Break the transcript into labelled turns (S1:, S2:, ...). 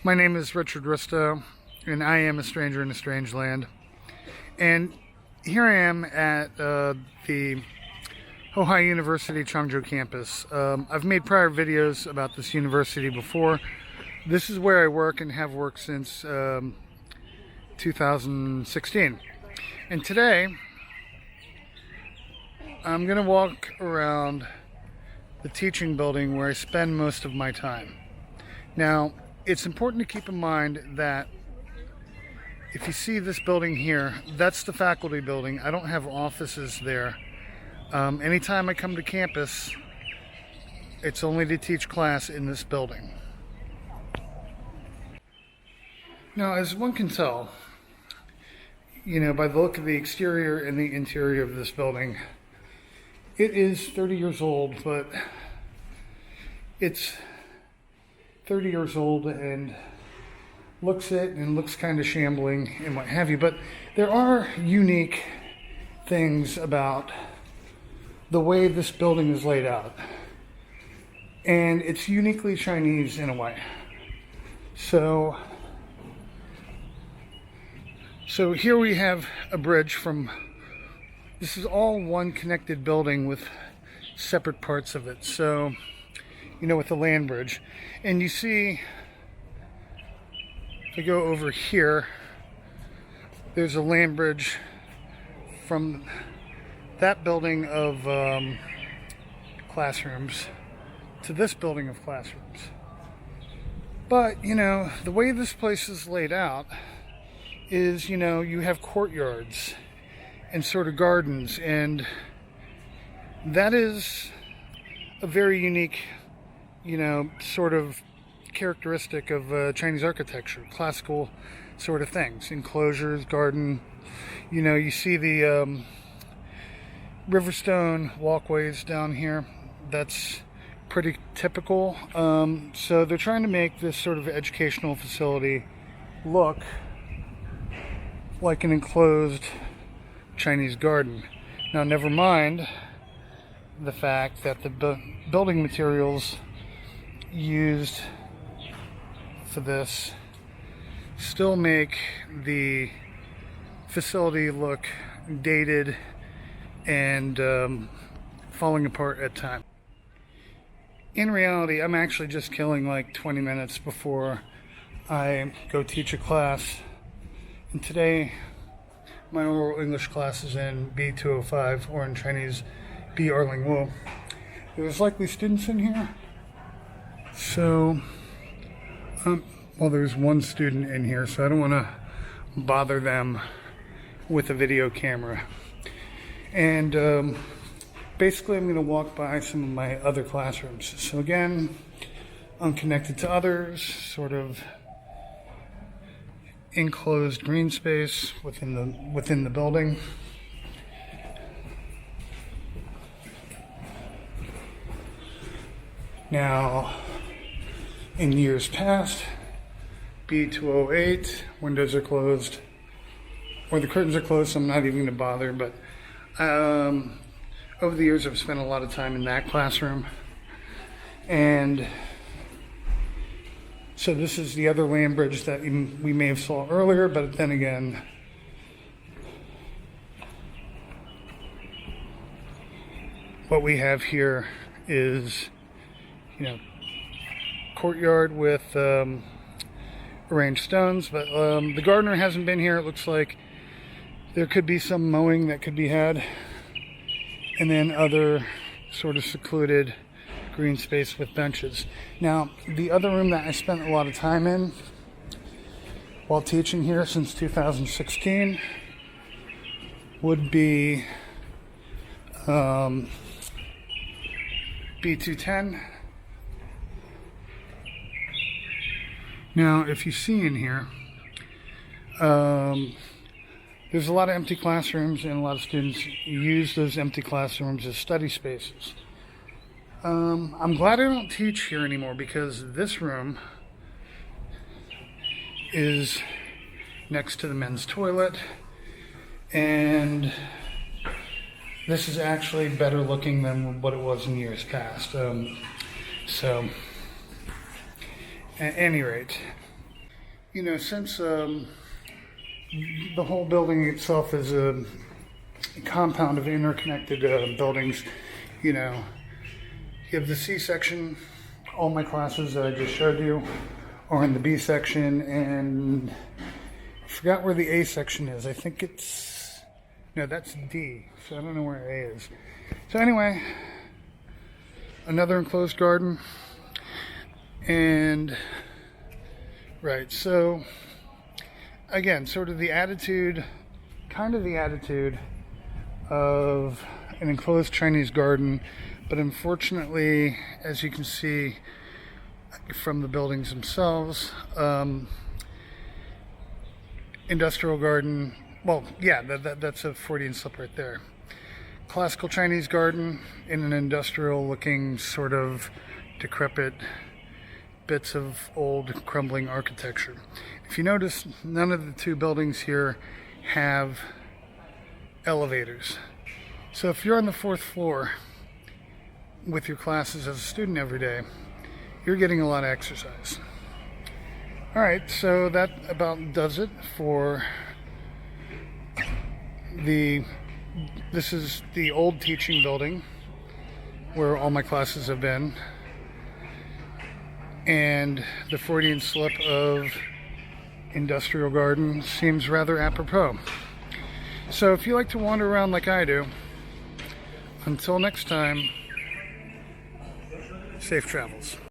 S1: My name is Richard Risto, and I am a stranger in a strange land. And here I am at the Hohai University Changzhou campus. I've made prior videos about this university before. This is where I work and have worked since 2016. And today, I'm going to walk around the teaching building where I spend most of my time. Now, it's important to keep in mind that if you see this building here, that's the faculty building. I don't have offices there. Anytime I come to campus, it's only to teach class in this building. Now, as one can tell, by the look of the exterior and the interior of this building, it is 30 years old, but it's 30 years old and looks kind of shambling and what have you. But there are unique things about the way this building is laid out, and it's uniquely Chinese in a way. So here we have a bridge from, this is all one connected building with separate parts of it. So, with the land bridge. And you see, if I go over here, there's a land bridge from that building of classrooms to this building of classrooms. But, the way this place is laid out is, you have courtyards and sort of gardens, and that is a very unique sort of characteristic of Chinese architecture, classical sort of things, enclosures, garden. You see the riverstone walkways down here. That's pretty typical. So they're trying to make this sort of educational facility look like an enclosed Chinese garden. Now, never mind the fact that the building materials used for this still make the facility look dated and falling apart at times. In reality, I'm actually just killing like 20 minutes before I go teach a class. And today, my oral English class is in B205, or in Chinese, B Erling Wu. There's likely students in here. So, there's one student in here, so I don't want to bother them with a video camera. And basically, I'm going to walk by some of my other classrooms. So again, unconnected to others, sort of enclosed green space within the building. Now, in years past, B208, windows are closed, or the curtains are closed, so I'm not even going to bother, but over the years I've spent a lot of time in that classroom. And so this is the other land bridge that we may have saw earlier, but then again, what we have here is courtyard with arranged stones, but the gardener hasn't been here. It looks like there could be some mowing that could be had, and then other sort of secluded green space with benches. Now, the other room that I spent a lot of time in while teaching here since 2016 would be B210. Now, if you see in here, there's a lot of empty classrooms, and a lot of students use those empty classrooms as study spaces. I'm glad I don't teach here anymore, because this room is next to the men's toilet, and this is actually better looking than what it was in years past. So, at any rate, You know, since the whole building itself is a compound of interconnected buildings, you know, you have the C section, all my classes that I just showed you are in the B section, and I forgot where the A section is. I think it's, no, that's D, so I don't know where A is. So anyway, another enclosed garden, and right, so again, sort of the attitude, kind of the attitude of an enclosed Chinese garden, but unfortunately, as you can see from the buildings themselves, industrial garden, well, yeah, that's a Freudian slip right there. Classical Chinese garden in an industrial looking sort of decrepit bits of old crumbling architecture. If you notice, none of the two buildings here have elevators. So if you're on the 4th floor with your classes as a student every day, you're getting a lot of exercise. Alright, so that about does it for this is the old teaching building where all my classes have been, and the Freudian slip of industrial garden seems rather apropos. So if you like to wander around like I do, until next time, safe travels.